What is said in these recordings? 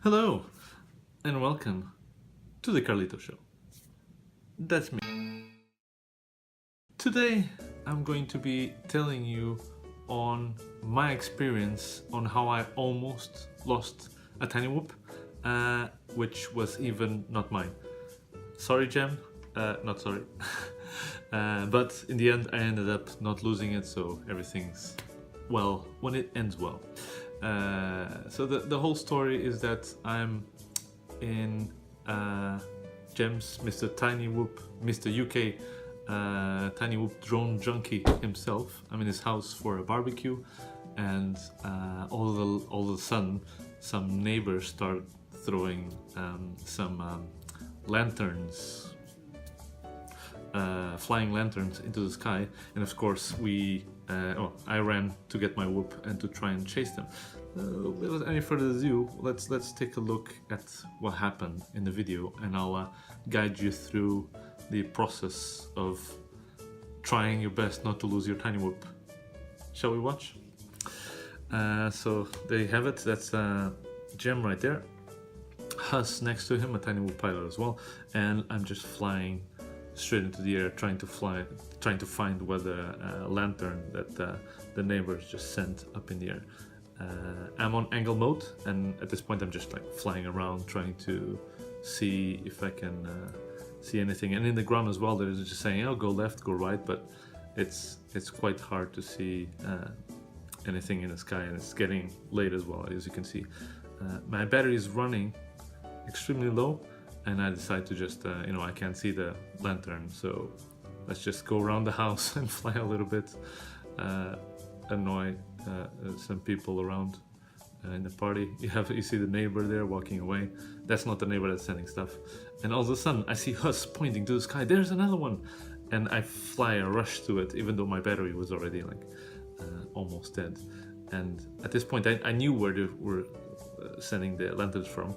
Hello and welcome to the Carlito Show. That's me. Today I'm going to be telling you on my experience on how I almost lost a tiny whoop, which was even not mine. Sorry, Jem. Not sorry. But in the end I ended up not losing it, so everything's well when it ends well. So the whole story is that I'm in Jem's Mr. Tiny Whoop, Mr. UK Tiny Whoop drone junkie himself. I'm in his house for a barbecue, and all of a sudden some neighbors start throwing some lanterns, flying lanterns into the sky, and of course I ran to get my whoop and to try and chase them. Without any further ado, let's take a look at what happened in the video, and I'll guide you through the process of trying your best not to lose your tiny whoop. Shall we watch? So there you have it. That's Jem right there. Huss next to him, a tiny whoop pilot as well, and I'm just flying straight into the air, trying to find where the lantern that the neighbors just sent up in the air. I'm on angle mode, and at this point I'm just like flying around trying to see if I can see anything, and in the ground as well they're just saying, oh, go left, go right, but it's quite hard to see anything in the sky, and it's getting late as well, as you can see. My battery is running extremely low, and I decide to just I can't see the lantern, so let's just go around the house and fly a little bit, annoy some people around in the party. You see the neighbor there walking away. That's not the neighbor that's sending stuff. And all of a sudden I see Huss pointing to the sky. There's another one, and I rush to it, even though my battery was already like almost dead. And at this point I knew where they were sending the lanterns from,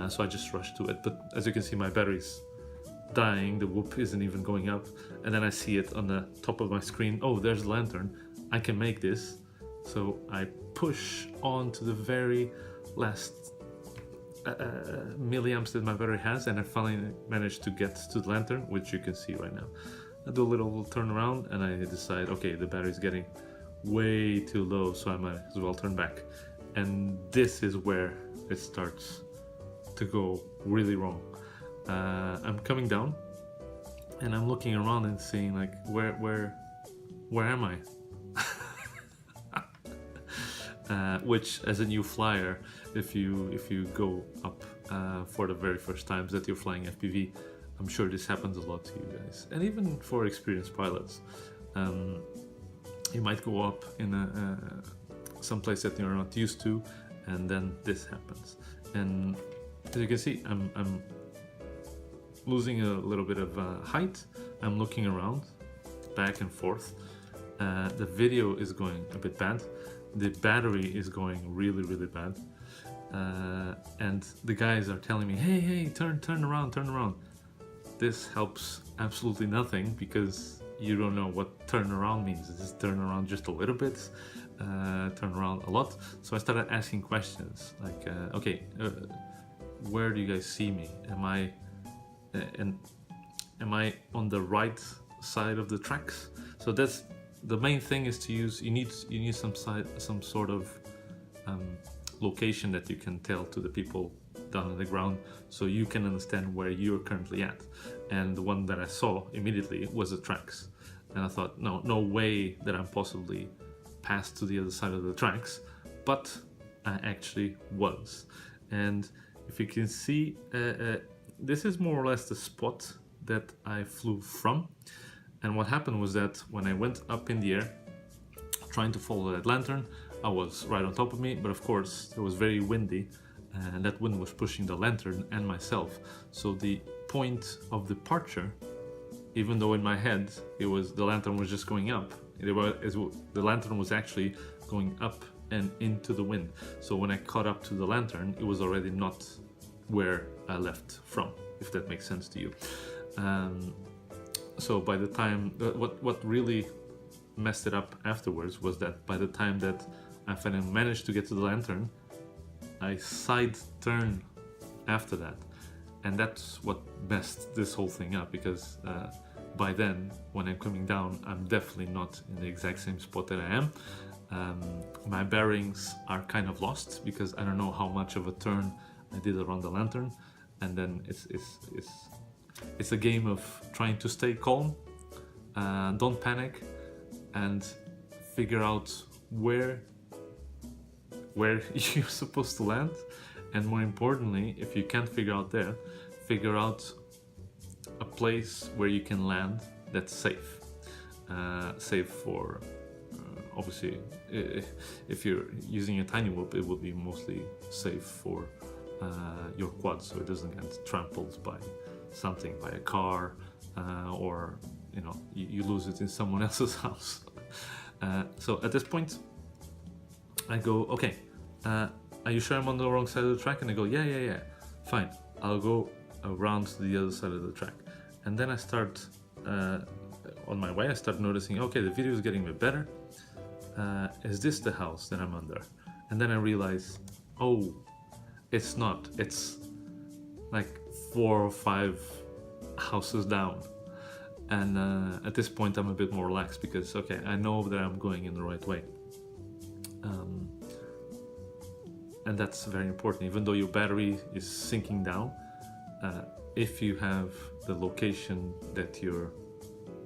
so I just rushed to it. But as you can see, my battery's dying, the whoop isn't even going up, and then I see it on the top of my screen. Oh, there's the lantern, I can make this. So I push on to the very last milliamps that my battery has, and I finally managed to get to the lantern, which you can see right now. I do a little turn around, and I decide, okay, the battery's getting way too low, so I might as well turn back. And this is where it starts to go really wrong. I'm coming down, and I'm looking around and seeing like, where am I? Which, as a new flyer, if you go up for the very first times that you're flying FPV, I'm sure this happens a lot to you guys, and even for experienced pilots. You might go up in some place that you're not used to, and then this happens. And as you can see, I'm losing a little bit of height. I'm looking around, back and forth. The video is going a bit bad. The battery is going really bad. And the guys are telling me, hey, turn around. This helps absolutely nothing, because you don't know what turn around means. Is this turn around just a little bit? Turn around a lot? So I started asking questions like, okay, where do you guys see me? Am I on the right side of the tracks? So that's the main thing, is to use, you need some sort of location that you can tell to the people down on the ground, so you can understand where you're currently at. And the one that I saw immediately was the tracks, and I thought, no way that I'm possibly passed to the other side of the tracks, but I actually was. And if you can see, this is more or less the spot that I flew from. And what happened was that when I went up in the air trying to follow that lantern, I was right on top of me, but of course it was very windy, and that wind was pushing the lantern and myself. So the point of departure, even though in my head the lantern was just going up, the lantern was actually going up and into the wind. So when I caught up to the lantern, it was already not where I left from, if that makes sense to you. So by the time, what really messed it up afterwards was that by the time that I finally managed to get to the lantern, I side turn after that, and that's what messed this whole thing up, because by then, when I'm coming down, I'm definitely not in the exact same spot that I am. My bearings are kind of lost because I don't know how much of a turn I did around the lantern, and then it's a game of trying to stay calm, don't panic, and figure out where you're supposed to land, and more importantly, if you can't figure out there, figure out a place where you can land that's safe. Safe for, obviously, if you're using a tiny whoop, it will be mostly safe for your quad, so it doesn't get trampled by something, by a car, or you lose it in someone else's house. So at this point, I go, okay, are you sure I'm on the wrong side of the track? And they go, yeah, fine, I'll go around to the other side of the track. And then I start, on my way, I start noticing, okay, the video is getting a bit better. Is this the house that I'm under? And then I realize, oh, it's not. It's like 4 or 5 houses down. And at this point, I'm a bit more relaxed because, okay, I know that I'm going in the right way. And that's very important. Even though your battery is sinking down, if you have the location that you're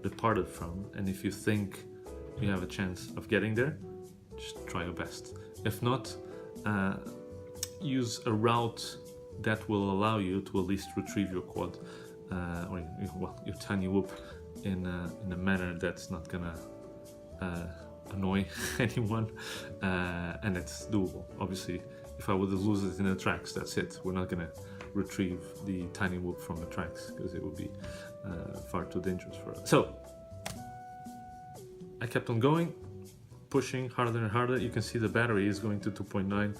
departed from, and if you think you have a chance of getting there, just try your best. If not, use a route that will allow you to at least retrieve your quad, or your tiny whoop in a manner that's not gonna annoy anyone, and it's doable. Obviously, if I would lose it in the tracks, that's it. We're not gonna retrieve the tiny whoop from the tracks because it would be far too dangerous for us. So I kept on going, pushing harder and harder. You can see the battery is going to 2.9,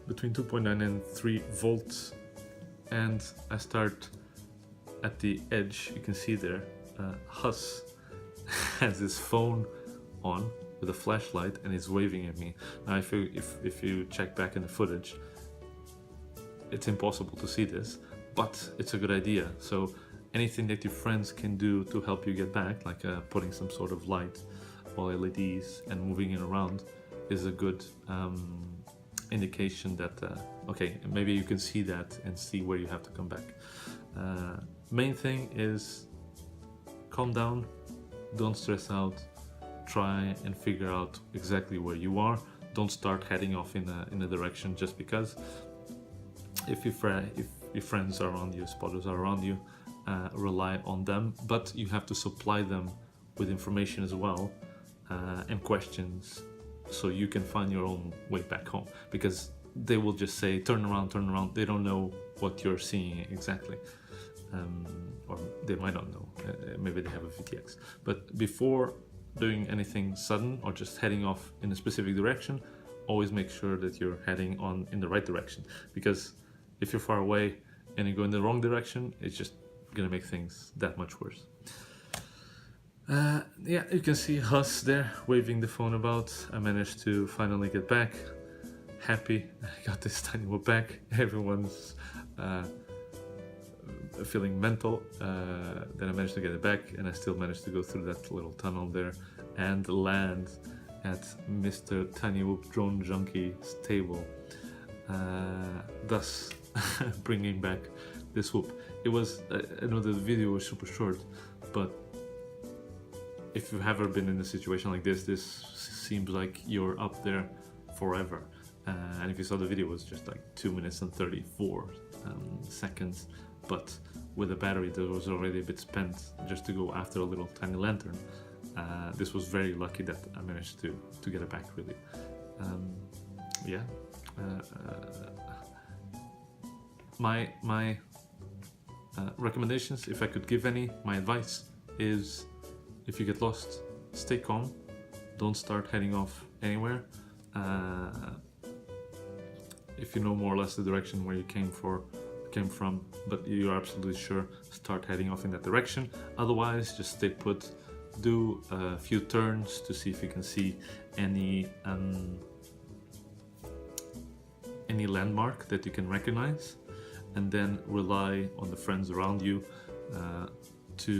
between 2.9 and 3 volts, and I start at the edge. You can see there, Huss has his phone on with a flashlight and is waving at me. Now if you check back in the footage, it's impossible to see this, but it's a good idea. So anything that your friends can do to help you get back, like putting some sort of light or LEDs and moving it around, is a good indication that okay, maybe you can see that and see where you have to come back. Main thing is calm down, don't stress out, try and figure out exactly where you are. Don't start heading off in a direction just because. If your friends are around you, spotters are around you, rely on them, but you have to supply them with information as well, and questions, so you can find your own way back home, because they will just say turn around. They don't know what you're seeing exactly, or they might not know. Maybe they have a VTX. But before doing anything sudden or just heading off in a specific direction, always make sure that you're heading on in the right direction, because if you're far away and you go in the wrong direction, it's just gonna make things that much worse. Yeah, you can see Huss there waving the phone about. I managed to finally get back. Happy I got this tiny whoop back. Everyone's feeling mental. Then I managed to get it back, and I still managed to go through that little tunnel there and land at Mr. Tiny Whoop Drone Junkie's table, thus bringing back this whoop. It was, I know the video was super short, but if you've ever been in a situation like this seems like you're up there forever. And if you saw the video, it was just like 2 minutes and 34 seconds, but with a battery that was already a bit spent just to go after a little tiny lantern. This was very lucky that I managed to get it back, really. Yeah. My recommendations, if I could give any, my advice is, if you get lost, stay calm, don't start heading off anywhere. If you know more or less the direction where you came from, but you're absolutely sure, start heading off in that direction. Otherwise, just stay put, do a few turns to see if you can see any any landmark that you can recognize, and then rely on the friends around you to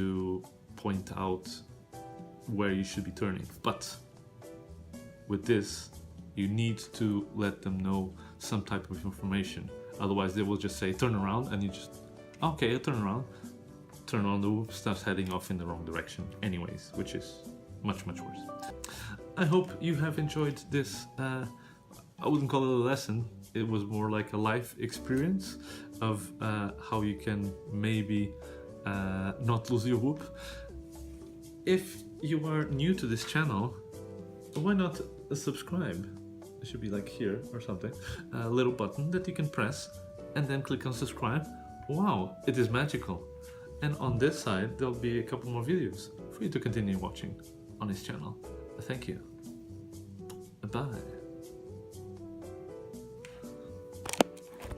point out where you should be turning. But with this, you need to let them know some type of information. Otherwise, they will just say, turn around, and you just, okay, I'll turn around. Turn on the whoop, starts heading off in the wrong direction anyways, which is much, much worse. I hope you have enjoyed this. I wouldn't call it a lesson. It was more like a life experience of how you can maybe not lose your whoop. If you are new to this channel, why not subscribe? It should be like here or something. A little button that you can press and then click on subscribe. Wow, it is magical. And on this side, there'll be a couple more videos for you to continue watching on this channel. Thank you. Bye.